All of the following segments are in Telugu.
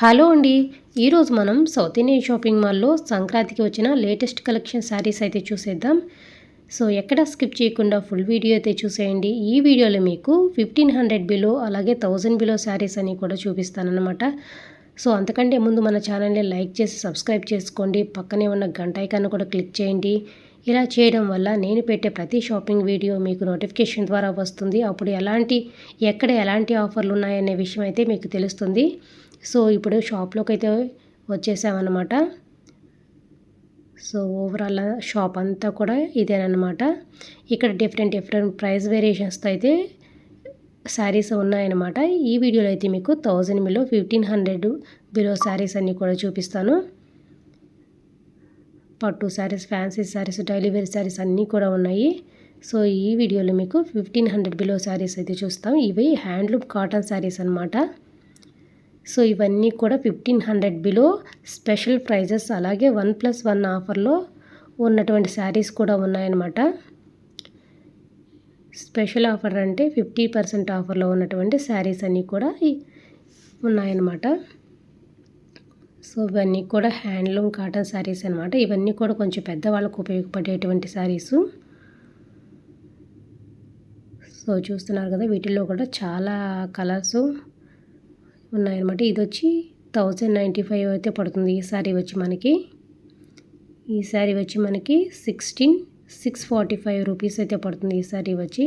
హలో అండి. ఈరోజు మనం సౌత్ ఇండియన్ షాపింగ్ మాల్లో సంక్రాంతికి వచ్చిన లేటెస్ట్ కలెక్షన్ శారీస్ అయితే చూసేద్దాం. సో ఎక్కడ స్కిప్ చేయకుండా ఫుల్ వీడియో అయితే చూసేయండి. ఈ వీడియోలో మీకు 1500 బిలో అలాగే 1000 బిలో శారీస్ అని కూడా చూపిస్తానన్నమాట. సో అంతకంటే ముందు మన ఛానల్ని లైక్ చేసి సబ్స్క్రైబ్ చేసుకోండి. పక్కనే ఉన్న గంట ఐకాన్ కూడా క్లిక్ చేయండి. ఇలా చేయడం వల్ల నేను పెట్టే ప్రతి షాపింగ్ వీడియో మీకు నోటిఫికేషన్ ద్వారా వస్తుంది. అప్పుడు ఎక్కడ ఎలాంటి ఆఫర్లు ఉన్నాయనే విషయం అయితే మీకు తెలుస్తుంది. సో ఇప్పుడు షాప్లోకి అయితే వచ్చేసామన్నమాట. సో ఓవరాల్ షాప్ అంతా కూడా ఇదేనమాట. ఇక్కడ డిఫరెంట్ ప్రైస్ వేరియేషన్స్తో అయితే శారీస్ ఉన్నాయన్నమాట. ఈ వీడియోలో అయితే మీకు 1000 బిలో 1500 బిలో శారీస్ అన్నీ కూడా చూపిస్తాను. పట్టు saris, fancy saris, daily wear saris అన్నీ కూడా ఉన్నాయి. సో ఈ వీడియోలో మీకు 1500 బిలో శారీస్ అయితే చూస్తాం. ఇవి హ్యాండ్లూమ్ కాటన్ శారీస్ అన్నమాట. సో ఇవన్నీ కూడా 1500 బిలో స్పెషల్ ప్రైజెస్, అలాగే 1+1 ఆఫర్లో ఉన్నటువంటి శారీస్ కూడా ఉన్నాయన్నమాట. స్పెషల్ ఆఫర్ అంటే 50% ఆఫర్లో ఉన్నటువంటి శారీస్ అన్నీ కూడా ఉన్నాయన్నమాట. సో ఇవన్నీ కూడా హ్యాండ్లూమ్ కాటన్ శారీస్ అనమాట. ఇవన్నీ కూడా కొంచెం పెద్దవాళ్ళకు ఉపయోగపడేటువంటి శారీసు. సో చూస్తున్నారు కదా, వీటిల్లో కూడా చాలా కలర్సు ఉన్నాయన్నమాట. ఇది వచ్చి 1095 అయితే పడుతుంది. ఈ శారీ వచ్చి మనకి 645 రూపీస్ అయితే పడుతుంది. ఈ శారీ వచ్చి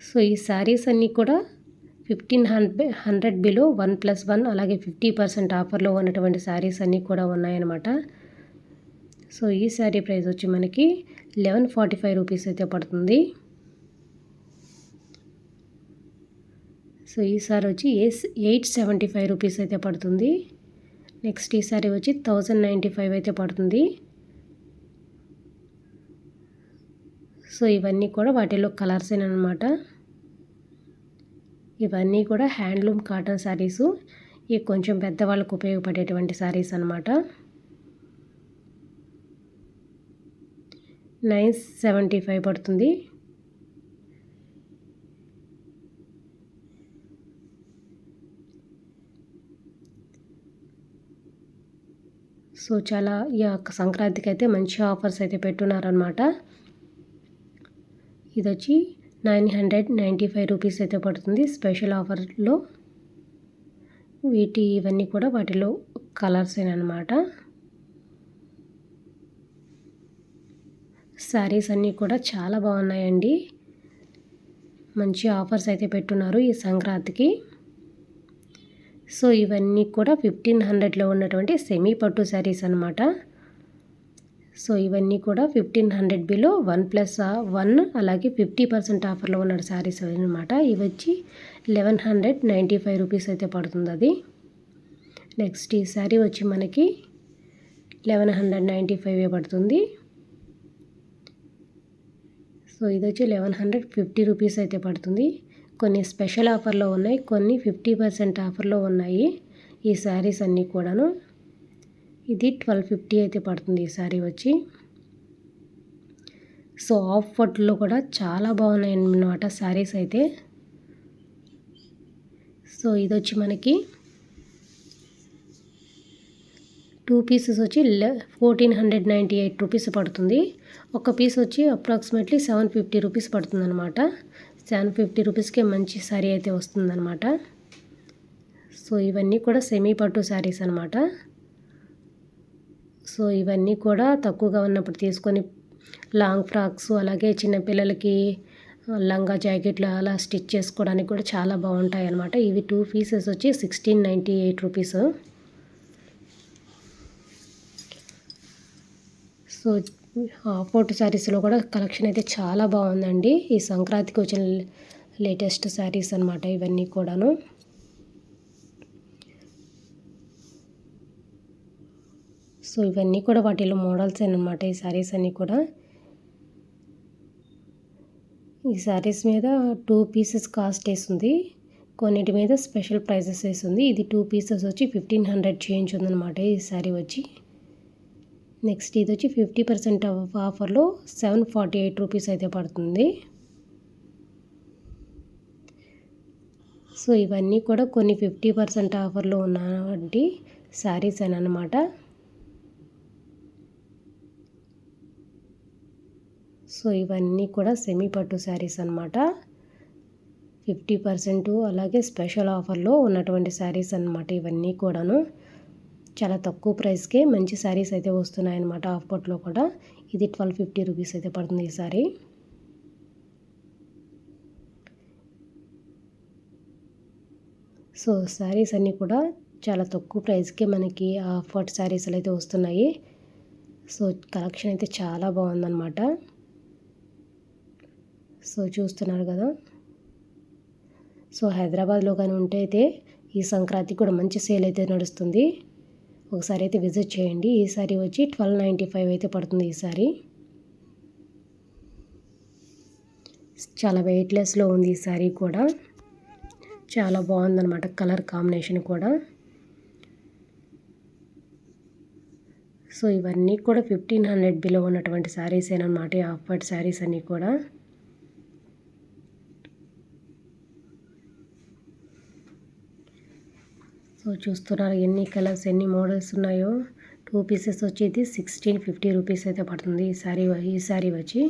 సో ఈ శారీస్ అన్నీ కూడా 1500 బిలో 1+1 అలాగే 50% ఆఫర్లో ఉన్నటువంటి శారీస్ అన్నీ కూడా ఉన్నాయన్నమాట. సో ఈ శారీ ప్రైస్ వచ్చి మనకి 1145 రూపీస్ అయితే పడుతుంది. సో ఈ సారీ వచ్చి 875 రూపీస్ అయితే పడుతుంది. నెక్స్ట్ ఈ సారీ వచ్చి 1095 అయితే పడుతుంది. సో ఇవన్నీ కూడా వాటిలో కలర్స్ అనమాట. ఇవన్నీ కూడా హ్యాండ్లూమ్ కాటన్ శారీసు. ఇవి కొంచెం పెద్దవాళ్ళకు ఉపయోగపడేటువంటి శారీస్ అనమాట. 975 పడుతుంది. సో చాలా ఈ యొక్క సంక్రాంతికి అయితే మంచి ఆఫర్స్ అయితే పెట్టున్నారనమాట. ఇది వచ్చి 995 రూపీస్ అయితే పడుతుంది స్పెషల్ ఆఫర్లో. ఇవన్నీ కూడా వాటిలో కలర్స్ అనమాట. శారీస్ అన్నీ కూడా చాలా బాగున్నాయండి. మంచి ఆఫర్స్ అయితే పెట్టున్నారు ఈ సంక్రాంతికి. సో ఇవన్నీ కూడా 1500లో ఉన్నటువంటి సెమీ పట్టు శారీస్ అనమాట. సో ఇవన్నీ కూడా 1500 బిలో 1+1 అలాగే 50% ఆఫర్లో ఉన్న శారీస్ అనమాట. ఇవి వచ్చి 1195 రూపీస్ అయితే పడుతుంది అది. నెక్స్ట్ ఈ శారీ వచ్చి మనకి 1195 పడుతుంది. సో ఇది వచ్చి 1150 రూపీస్ అయితే పడుతుంది. కొన్ని స్పెషల్ ఆఫర్లో ఉన్నాయి, కొన్ని 50% ఆఫర్లో ఉన్నాయి ఈ శారీస్ అన్నీ కూడాను. ఇది 1250 అయితే పడుతుంది ఈ శారీ వచ్చి. సో ఆఫ్ పట్టులో కూడా చాలా బాగున్నాయి అన్నమాట శారీస్ అయితే. సో ఇది వచ్చి మనకి 2 పీసెస్ వచ్చి 1498 రూపీస్ పడుతుంది. ఒక పీస్ వచ్చి అప్రాక్సిమేట్లీ 750 రూపీస్ పడుతుంది అనమాట. 750 రూపీస్కే మంచి శారీ అయితే వస్తుందన్నమాట. సో ఇవన్నీ కూడా సెమీ పట్టు శారీస్ అనమాట. సో ఇవన్నీ కూడా తక్కువగా ఉన్నప్పుడు తీసుకొని లాంగ్ ఫ్రాక్స్ అలాగే చిన్నపిల్లలకి లంగా జాకెట్లు అలా స్టిచ్ చేసుకోవడానికి కూడా చాలా బాగుంటాయి అన్నమాట. ఇవి 2 పీసెస్ వచ్చి 1698 రూపీస్. సో పట్టు శారీస్లో కూడా కలెక్షన్ అయితే చాలా బాగుందండి. ఈ సంక్రాంతికి వచ్చిన లేటెస్ట్ శారీస్ అనమాట ఇవన్నీ కూడాను. సో ఇవన్నీ కూడా వాటిలో మోడల్స్ అనమాట ఈ శారీస్ అన్నీ కూడా. ఈ శారీస్ మీద 2 పీసెస్ కాస్ట్ వేస్తుంది, కొన్నిటి మీద స్పెషల్ ప్రైజెస్ వేస్తుంది. ఇది 2 పీసెస్ వచ్చి 1500 చేంజ్ ఉందన్నమాట ఈ శారీ వచ్చి. నెక్స్ట్ ఇది వచ్చి 50% ఆఫర్లో 748 రూపీస్ అయితే పడుతుంది. సో ఇవన్నీ కూడా కొన్ని 50% ఆఫర్లో ఉన్నటువంటి శారీస్ అన్నమాట. సో ఇవన్నీ కూడా సెమీ పట్టు శారీస్ అన్నమాట. 50% అలాగే స్పెషల్ ఆఫర్లో ఉన్నటువంటి శారీస్ అన్నమాట. ఇవన్నీ కూడాను చాలా తక్కువ ప్రైస్కే మంచి శారీస్ అయితే వస్తున్నాయన్నమాట. హాఫ్ పట్టులో కూడా ఇది 1250 రూపీస్ అయితే పడుతుంది ఈ శారీ. సో శారీస్ అన్నీ కూడా చాలా తక్కువ ప్రైస్కే మనకి హాఫ్ పట్టు శారీస్లు అయితే వస్తున్నాయి. సో కలెక్షన్ అయితే చాలా బాగుందన్నమాట. సో చూస్తున్నారు కదా. సో హైదరాబాద్లో కానీ ఉంటే అయితే ఈ సంక్రాంతికి కూడా మంచి సేల్ అయితే నడుస్తుంది. ఒకసారి అయితే విజిట్ చేయండి. ఈ సారీ వచ్చి 1295 అయితే పడుతుంది ఈ సారీ. చాలా వెయిట్లెస్లో ఉంది ఈ సారీ కూడా. చాలా బాగుందన్నమాట కలర్ కాంబినేషన్ కూడా. సో ఇవన్నీ కూడా 1500 బిలో ఉన్నటువంటి శారీస్ ఏనమాట. ఈ హాఫ్ పట్టు శారీస్ అన్నీ కూడా. సో చూస్తున్నారు ఎన్ని కలర్స్ ఎన్ని మోడల్స్ ఉన్నాయో. 2 పీసెస్ వచ్చి ఇది 1650 రూపీస్ అయితే పడుతుంది ఈ శారీ వచ్చి.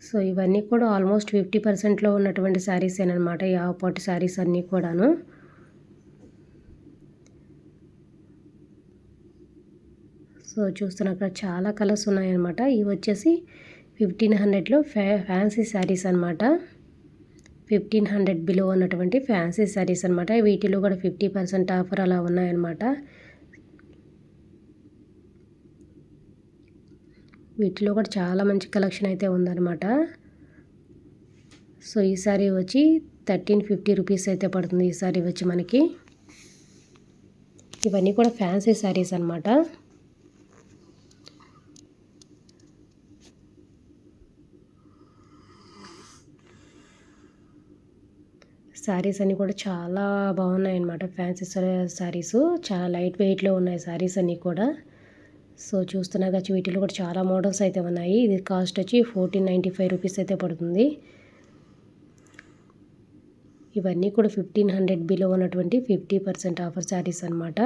సో ఇవన్నీ కూడా ఆల్మోస్ట్ 50%లో ఉన్నటువంటి శారీస్ ఏనమాట. ఈ హాఫ్ పట్టు శారీస్ అన్నీ కూడాను. సో చూస్తున్నా అక్కడ చాలా కలర్స్ ఉన్నాయన్నమాట. ఇవి వచ్చేసి 1500లో ఫ్యాన్సీ శారీస్ అన్నమాట. 1500 బిలో ఉన్నటువంటి ఫ్యాన్సీ శారీస్ అన్నమాట. వీటిలో కూడా 50% ఆఫర్ అలా ఉన్నాయన్నమాట. వీటిలో కూడా చాలా మంచి కలెక్షన్ అయితే ఉందన్నమాట. సో ఈ శారీ వచ్చి 1350 రూపీస్ అయితే పడుతుంది ఈ శారీ వచ్చి మనకి. ఇవన్నీ కూడా ఫ్యాన్సీ శారీస్ అన్నమాట. శారీస్ అన్నీ కూడా చాలా బాగున్నాయి అన్నమాట. ఫ్యాన్సీ శారీస్ చాలా లైట్ వెయిట్లో ఉన్నాయి శారీస్ అన్నీ కూడా. సో చూస్తున్నారు కదా వీటిలో కూడా చాలా మోడల్స్ అయితే ఉన్నాయి. ఇది కాస్ట్ వచ్చి 1495 రూపీస్ అయితే పడుతుంది. ఇవన్నీ కూడా 1500 బిలో ఉన్నటువంటి 50% ఆఫర్ శారీస్ అన్నమాట.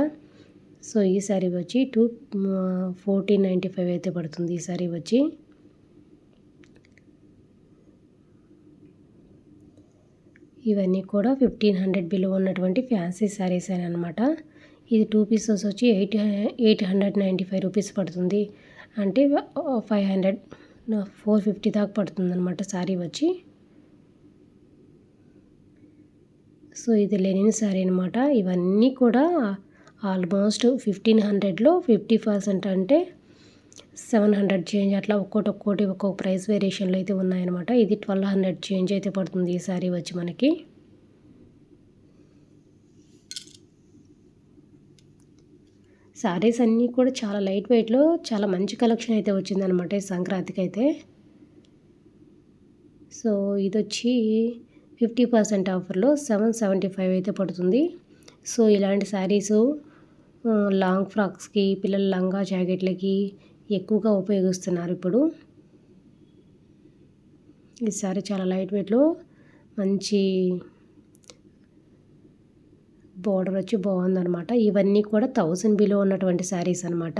సో ఈ శారీ వచ్చి 1495 అయితే పడుతుంది ఈ శారీ వచ్చి. ఇవన్నీ కూడా 1500 బిలో ఉన్నటువంటి ఫ్యాన్సీ శారీస్ అన్నమాట. ఇది 2 పీసెస్ వచ్చి 895 రూపీస్ పడుతుంది. అంటే 450 దాకా పడుతుంది అనమాట శారీ వచ్చి. సో ఇది లెనిన్ శారీ అనమాట. ఇవన్నీ కూడా ఆల్మోస్ట్ 1500లో 50% అంటే 700 చేంజ్ అట్లా ఒక్కొక్క ప్రైస్ వేరియేషన్లో అయితే ఉన్నాయన్నమాట. ఇది 1200 చేంజ్ అయితే పడుతుంది ఈ శారీ వచ్చి మనకి. శారీస్ అన్నీ కూడా చాలా లైట్ వెయిట్లో చాలా మంచి కలెక్షన్ అయితే వచ్చిందనమాట ఈ సంక్రాంతికి అయితే. సో ఇది వచ్చి 50% ఆఫర్లో 775 అయితే పడుతుంది. సో ఇలాంటి శారీసు లాంగ్ ఫ్రాక్స్కి పిల్లల లంగా జాకెట్లకి ఎక్కువగా ఉపయోగిస్తున్నారు ఇప్పుడు. ఈ శారీ చాలా లైట్ వెయిట్లో మంచి బోర్డర్ వచ్చి బాగుందన్నమాట. ఇవన్నీ కూడా 1000 బిలో ఉన్నటువంటి శారీస్ అన్నమాట.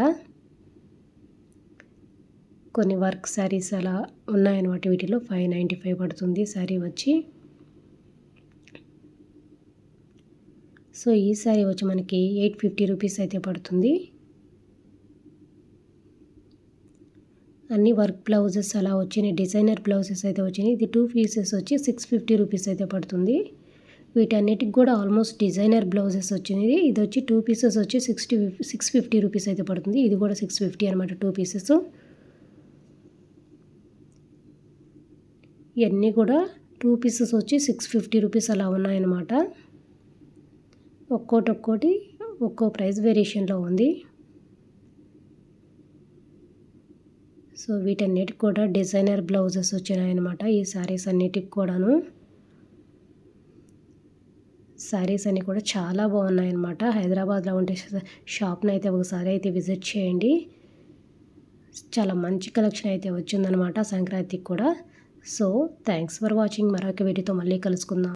కొన్ని వర్క్ శారీస్ అలా ఉన్నాయన్నమాట. వీటిలో 595 పడుతుంది శారీ వచ్చి. సో ఈ శారీ వచ్చి మనకి 850 రూపీస్ అయితే పడుతుంది. అన్ని వర్క్ బ్లౌజెస్ అలా వచ్చినాయి. డిజైనర్ బ్లౌజెస్ అయితే వచ్చినాయి. ఇది 2 పీసెస్ వచ్చి 650 రూపీస్ అయితే పడుతుంది. వీటన్నిటికి కూడా ఆల్మోస్ట్ డిజైనర్ బ్లౌజెస్ వచ్చినాయి. ఇది వచ్చి 2 పీసెస్ వచ్చి 650 రూపీస్ అయితే పడుతుంది. ఇది కూడా 650 అనమాట 2 పీసెస్. ఇవన్నీ కూడా 2 పీసెస్ వచ్చి 650 రూపీస్ అలా ఉన్నాయన్నమాట. ఒక్కో ప్రైస్ వేరియేషన్లో ఉంది. సో వీటన్నిటికి కూడా డిజైనర్ బ్లౌజెస్ వచ్చినాయన్నమాట. ఈ శారీస్ అన్నిటికి కూడాను. శారీస్ అన్నీ కూడా చాలా బాగున్నాయన్నమాట. హైదరాబాద్లో ఉంటే షాప్ని అయితే ఒకసారి అయితే విజిట్ చేయండి. చాలా మంచి కలెక్షన్ అయితే వచ్చిందనమాట సంక్రాంతికి కూడా. So thanks for watching. మరొక వీడియోతో మళ్ళీ కలుసుకుందాం.